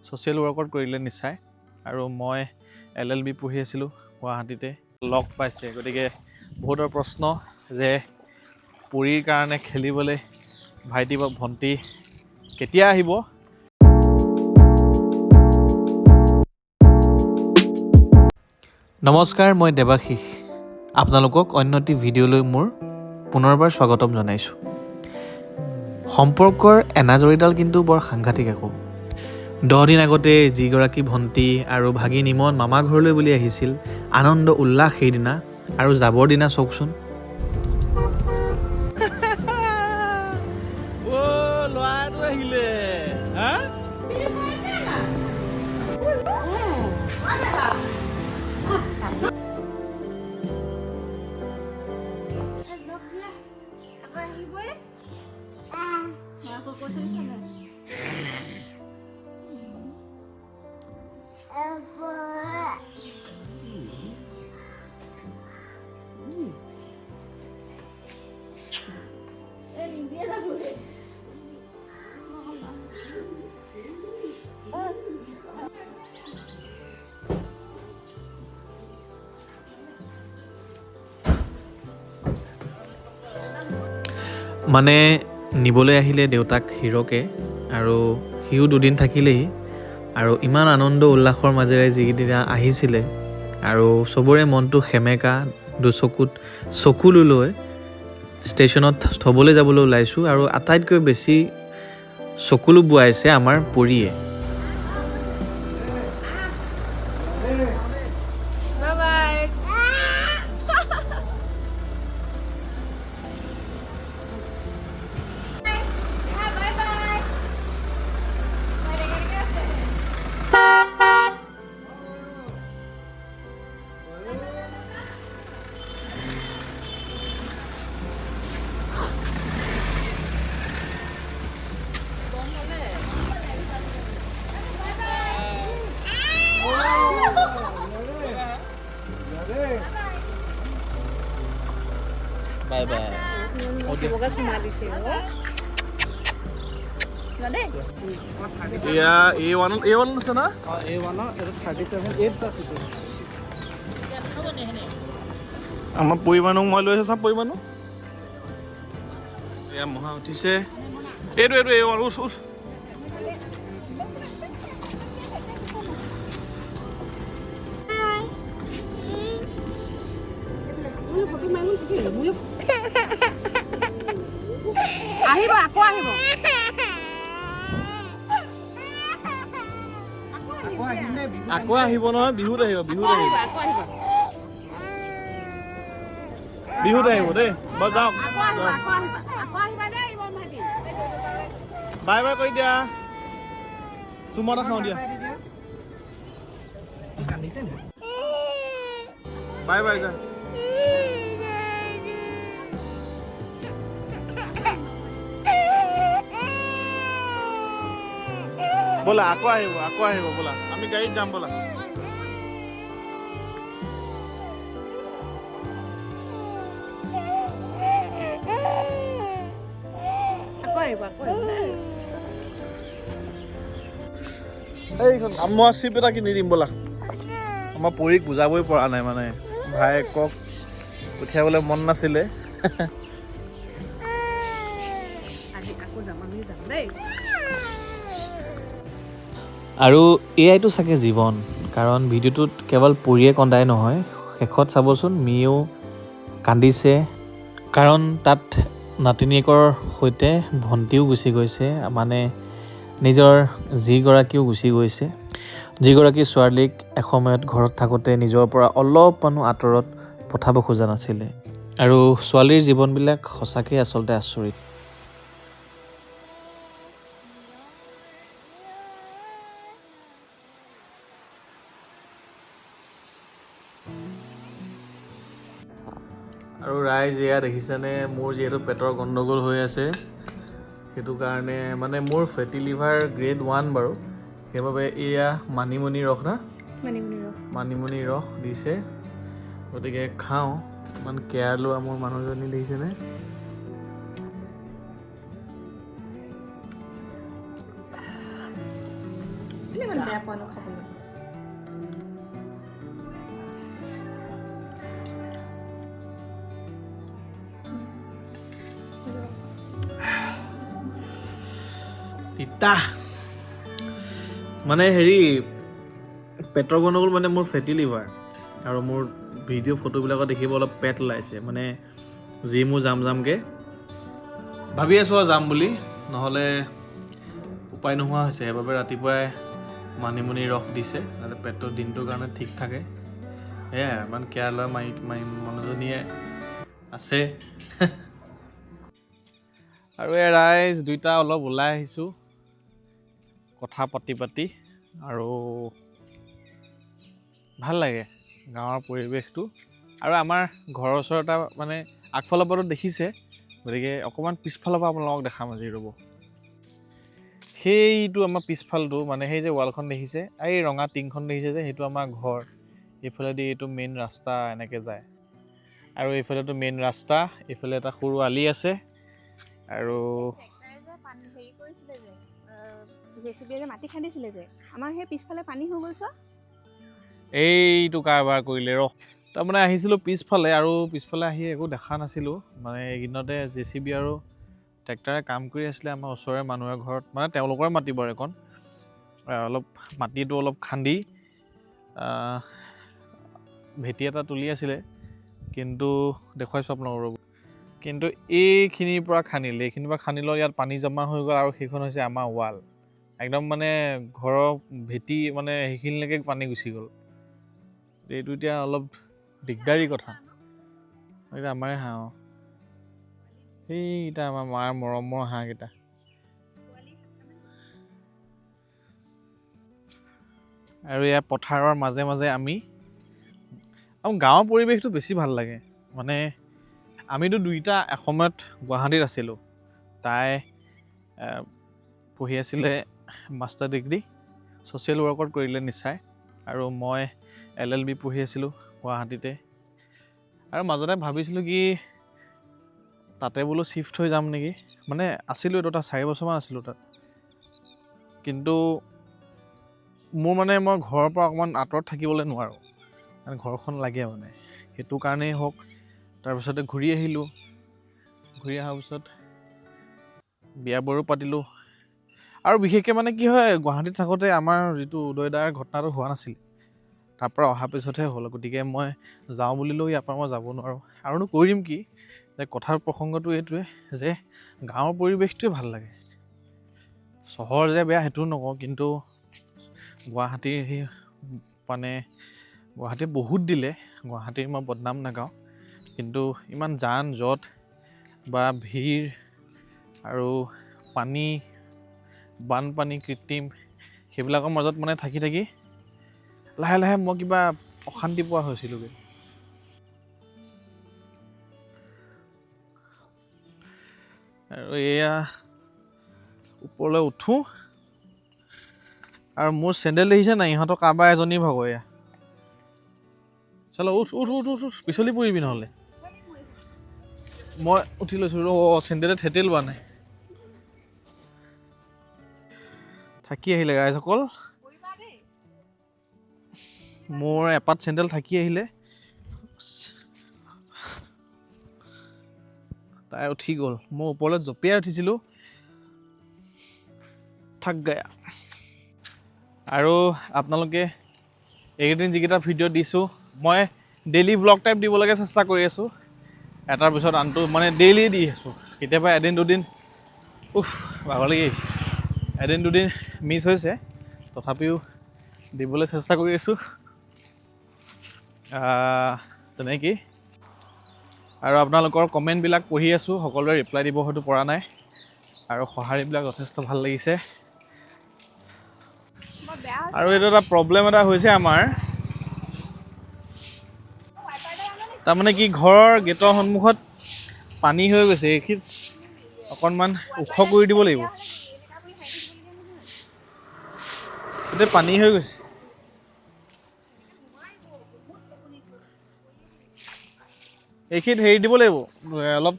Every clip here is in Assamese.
ছ'চিয়েল ৱৰ্কত কৰিলে নিশ্চয় আৰু মই LLB পঢ়ি আছিলোঁ গুৱাহাটীতে লগ পাইছে গতিকে বহুতৰ প্ৰশ্ন যে পুৰীৰ কাৰণে খেলিবলৈ ভাইটি বা ভণ্টি কেতিয়া আহিব। নমস্কাৰ, মই দেৱাশীষ। আপোনালোকক অন্য এটি ভিডিঅ'লৈ মোৰ পুনৰবাৰ স্বাগতম জনাইছোঁ। সম্পৰ্কৰ এনাজৰীডাল কিন্তু বৰ সাংঘাতিক আকৌ। 10 দিন আগতে যিগৰাকী ভণ্টি আৰু ভাগিন ইমন মামা ঘৰলৈ বুলি আহিছিল, আনন্দ উল্লাস সেইদিনা, আৰু যাবৰ দিনা চাওকচোন। ল'ৰাটো আহিলে মানে নিবলৈ আহিলে দেউতাক হিৰকে, আৰু সিও 2 দিন থাকিলেহি, আৰু ইমান আনন্দ উল্লাসৰ মাজেৰে যিকেইদিনা আহিছিলে আৰু চবৰে মনটো সেমেকা, দুচকুত চকুলো লৈ ষ্টেচনত থ'বলৈ যাবলৈ ওলাইছোঁ, আৰু আটাইতকৈ বেছি চকুলো বোৱাইছে আমাৰ পৰীয়ে। Bye bye. Okay. Yeah, A1 আছে না? A1 এটা 37 8 আছে তো। আমাৰ পৰিমাণক মই লৈ আহিছোঁ সব পৰিমাণক। এয়া মহা উঠিছে। এইটো A1 উঠ। আহিব আকৌ আহিব। আকৌ আহিব নহয়, বিহুত আহিব দেই। বল যাওক। বাই বাই কৰি দিয়া। চুমা এটা খাওঁ দিয়া। বাই বাই যা। ব'লা আকৌ আহিব ব'লা, আমি গাড়ীত যাম ব'লা। এইখন মই চিপ এটা কিনি দিম ব'লা। আমাৰ পৰীক বুজাবই পৰা নাই, মানে ভায়েকক পঠিয়াবলৈ মন নাছিলে। আৰু এয়াইতো চাগে জীৱন, কাৰণ ভিডিঅ'টোত কেৱল পৰীয়ে কন্দাই নহয়, শেষত চাবচোন মিয়েও কান্দিছে, কাৰণ তাত নাতিনীয়েকৰ সৈতে ভণ্টিও গুচি গৈছে, মানে নিজৰ যিগৰাকীও গুচি গৈছে, যিগৰাকী ছোৱালীক এসময়ত ঘৰত থাকোঁতে নিজৰ পৰা অলপমানো আঁতৰত পঠাব খোজা নাছিলে। আৰু ছোৱালীৰ জীৱনবিলাক সঁচাকৈ আচলতে আচৰিত। আৰু ৰাইজ এয়া দেখিছেনে, মোৰ যিহেতু পেটৰ গণ্ডগোল হৈ আছে সেইটো কাৰণে মানে মোৰ ফেটি লিভাৰ গ্ৰেড 1 বাৰু, সেইবাবে এয়া মানিমুনি ৰস না, মানিমুনি ৰস দিছে, গতিকে খাওঁ। ইমান কেয়াৰ লোৱা মোৰ মানুহজনী দেখিছেনে। তিতা মানে হেৰি, পেটৰ গণ্ডগোল মানে মোৰ ফেটি লিভাৰ, আৰু মোৰ ভিডিঅ' ফটোবিলাকত দেখিব অলপ পেট ওলাইছে, মানে জিমো যামকৈ ভাবি আছোঁ আৰু যাম বুলি, নহ'লে উপায় নোহোৱা হৈছে। সেইবাবে ৰাতিপুৱাই মানিমুনি ৰস দিছে যাতে পেটৰ দিনটোৰ কাৰণে ঠিক থাকে। সেয়াই ইমান কেয়াৰ লোৱা মানুহজনীয়ে আছে। আৰু এই ৰাইজ দুইটা অলপ ওলাই আহিছোঁ কথা পাতি আৰু ভাল লাগে গাঁৱৰ পৰিৱেশটো। আৰু আমাৰ ঘৰৰ ওচৰত মানে আগফালৰ পৰাতো দেখিছে, গতিকে অকণমান পিছফালৰ পৰা আপোনালোকক দেখাম আজি, ৰ'ব। সেইটো আমাৰ পিছফালটো, মানে সেই যে ৱালখন দেখিছে, এই ৰঙা টিংখন দেখিছে যে, সেইটো আমাৰ ঘৰ। এইফালেদি এইটো মেইন ৰাস্তা এনেকৈ যায়, আৰু এইফালেতো মেইন ৰাস্তা, এইফালে এটা সৰু আলি আছে। আৰু মাটি খান্দিছিলে যে, আমাৰ সেই পিছফালে পানী হৈ গ'ল। এইটো কাৰবাৰ কৰিলে ৰস। তাৰমানে আহিছিলোঁ পিছফালে, আৰু পিছফালে আহি একো দেখা নাছিলোঁ, মানে এইকেইদিনতে JCB আৰু ট্ৰেক্টৰে কাম কৰি আছিলে আমাৰ ওচৰৰে মানুহৰ ঘৰত, মানে তেওঁলোকৰে মাটি বাৰু এখন, অলপ মাটিটো অলপ খান্দি ভেটি এটা তুলি আছিলে, কিন্তু দেখুৱাইছোঁ আপোনালোকৰ, ৰ'ব। কিন্তু এইখিনিৰ পৰা খান্দিলে, এইখিনিৰ পৰা খান্দি লৈ ইয়াত পানী জমা হৈ গ'ল, আৰু সেইখন হৈছে আমাৰ ৱাল। একদম মানে ঘৰৰ ভেটি, মানে সেইখিনিলৈকে পানী গুচি গ'ল। এইটো এতিয়া অলপ দিগদাৰী কথা। এইটো আমাৰে হাঁহ, সেইকেইটা আমাৰ মাৰ মৰমৰ হাঁহকেইটা। আৰু এয়া পথাৰৰ মাজে মাজে আমি, গাঁৱৰ পৰিৱেশটো বেছি ভাল লাগে। মানে আমিতো দুইটা এসময়ত গুৱাহাটীত আছিলোঁ। তাই পঢ়ি আছিলে মাষ্টাৰ ডিগ্ৰী, ছ'চিয়েল ৱৰ্কত কৰিলে নিচাই, আৰু মই LLB পঢ়ি আছিলোঁ গুৱাহাটীতে। আৰু মাজতে ভাবিছিলোঁ কি তাতে বোলো শ্বিফ্ট হৈ যাম নেকি, মানে আছিলোঁ এইটো তাত 4 বছৰমান আছিলোঁ তাত। কিন্তু মোৰ মানে মই ঘৰৰ পৰা অকণমান আঁতৰত থাকিবলৈ নোৱাৰোঁ, মানে ঘৰখন লাগে মানে, সেইটো কাৰণেই হওক। তাৰপিছতে ঘূৰি আহিলোঁ, ঘূৰি অহাৰ পিছত বিয়া বাৰু পাতিলোঁ। আৰু বিশেষকৈ মানে কি হয়, গুৱাহাটীত থাকোঁতে আমাৰ যিটো উদয়দাৰ ঘটনাটো হোৱা নাছিল, তাৰপৰা অহাৰ পিছতহে হ'ল। গতিকে মই যাওঁ বুলিলেও ইয়াৰ পৰা মই যাব নোৱাৰোঁ, আৰুনো কৰিম কি। যে কথাৰ প্ৰসংগটো এইটোৱে যে গাঁৱৰ পৰিৱেশটোৱে ভাল লাগে। চহৰ যে বেয়া সেইটোও নকওঁ, কিন্তু গুৱাহাটীৰ সেই মানে গুৱাহাটী বহুত দিলে, গুৱাহাটীৰ মই বদনাম নাগাওঁ, কিন্তু ইমান যান জঁট বা ভিৰ আৰু পানী, বানপানী কৃত্ৰিম, সেইবিলাকৰ মাজত মানে থাকি লাহে লাহে মই কিবা অশান্তি পোৱা হৈছিলোঁগৈ। আৰু এয়া ওপৰলৈ উঠোঁ, আৰু মোৰ চেণ্ডেল দেখিছে নাই, ইহঁতৰ কাৰোবাৰ এজনী ভাগৰ। এয়া চল, উঠ উঠ উঠ উঠ উঠ, পিছলি পৰিবি নহ'লে। মই উঠি লৈছোঁ, চেণ্ডেলে থেতেল লোৱা নাই। থাকি আহিলে ৰাইজসকল, মোৰ এপাত চেণ্ডেল থাকি আহিলে। তাই উঠি গ'ল, মই ওপৰলৈ জঁপিয়াই উঠিছিলোঁ, থাক গায়া। আৰু আপোনালোকে এইকেইদিন যিকেইটা ভিডিঅ' দিছোঁ, মই ডেইলি ভ্লগ টাইপ দিবলৈকে চেষ্টা কৰি আছোঁ, এটাৰ পিছত আনটো, মানে ডেইলি দি আছোঁ। কেতিয়াবা এদিন দুদিন ভাগৰ লাগি আহিছে, এদিন দুদিন মিছ হৈছে, তথাপিও দিবলৈ চেষ্টা কৰি আছোঁ তেনেকেই। আৰু আপোনালোকৰ কমেণ্টবিলাক পঢ়ি আছোঁ, সকলোৱে ৰিপ্লাই দিব হয়তো পৰা নাই, আৰু সঁহাৰিবিলাক যথেষ্ট ভাল লাগিছে। আৰু এইটো এটা প্ৰব্লেম এটা হৈছে আমাৰ, তাৰমানে কি ঘৰৰ গেটৰ সন্মুখত পানী হৈ গৈছে, এইখিনিত অকণমান ওখ কৰি দিব লাগিব। গোটেই পানী হৈ গৈছে। এইখিনিত হেৰি দিব লাগিব, অলপ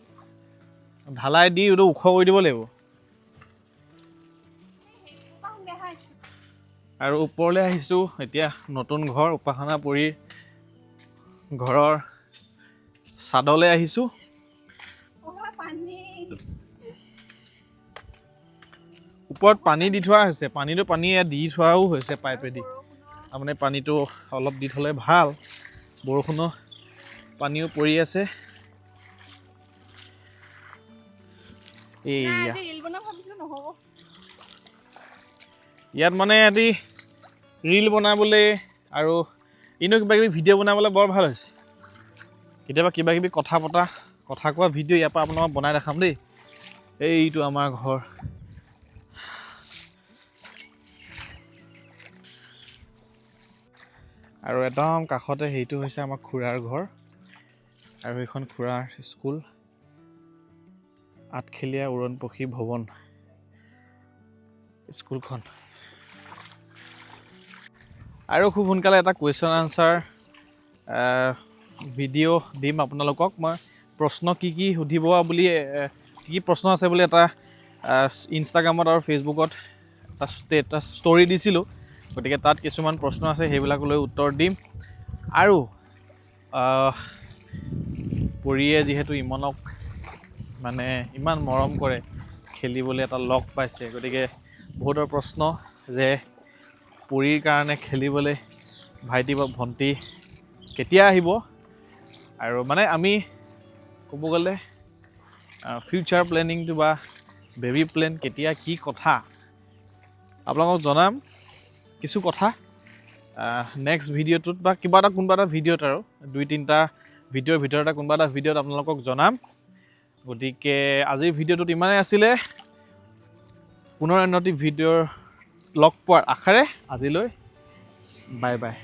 ঢালাই দি এইটো ওখ কৰি দিব লাগিব। আৰু ওপৰলৈ আহিছোঁ এতিয়া, নতুন ঘৰ উপাসনা পৰি ঘৰৰ ছাদলৈ আহিছোঁ। ওপৰত পানী দি থোৱা হৈছে, পানী দি থোৱাও হৈছে পাইপেদি। তাৰমানে পানীটো অলপ দি থ'লে ভাল, বৰষুণৰ পানীও পৰি আছে। এইয়া ইয়াত মানে এটি ৰীল বনাবলৈ আৰু এনেও কিবা কিবি ভিডিঅ' বনাবলৈ বৰ ভাল হৈছে। কেতিয়াবা কিবা কিবি কথা কোৱা ভিডিঅ' ইয়াৰ পৰা আপোনাক বনাই দেখাম দেই। এইটো আমাৰ ঘৰ। আৰু একদম কাষতে সেইটো হৈছে আমাৰ খুৰাৰ ঘৰ, আৰু এইখন খুৰাৰ স্কুল, আঠখেলীয়া উৰণ পক্ষী ভৱন স্কুলখন। আৰু খুব সোনকালে এটা কুৱেশ্যন আনচাৰ ভিডিঅ' দিম আপোনালোকক। মই প্ৰশ্ন কি সুধিব বুলি, কি প্ৰশ্ন আছে বুলি এটা ইনষ্টাগ্ৰামত আৰু ফেচবুকত এটা ষ্টৰি দিছিলোঁ। গতিকে তাত কিছুমান প্ৰশ্ন আছে, সেইবিলাকলৈ উত্তৰ দিম। আৰু পৰিয়ে যিহেতু ইমনক মানে ইমান মৰম কৰে, খেলিবলৈ এটা লগ পাইছে, গতিকে বহুতৰ প্ৰশ্ন যে পৰিৰ কাৰণে খেলিবলৈ ভাইটি বা ভণ্টি কেতিয়া আহিব। আৰু মানে আমি ক'ব গ'লে ফিউচাৰ প্লেনিংটো বা বেবী প্লেন কেতিয়া, কি কথা আপোনালোকক জনাম কিছু কথা নেক্সট ভিডিঅ'টোত, বা কোনোবা এটা ভিডিঅ'ত, আৰু 2-3টা ভিডিঅ'ৰ ভিতৰতে কোনোবা এটা ভিডিঅ'ত আপোনালোকক জনাম। গতিকে আজিৰ ভিডিঅ'টোত ইমানেই আছিলে। পুনৰ উন্নতি ভিডিঅ'ৰ লগ পোৱাৰ আশাৰে আজিলৈ বাই বাই।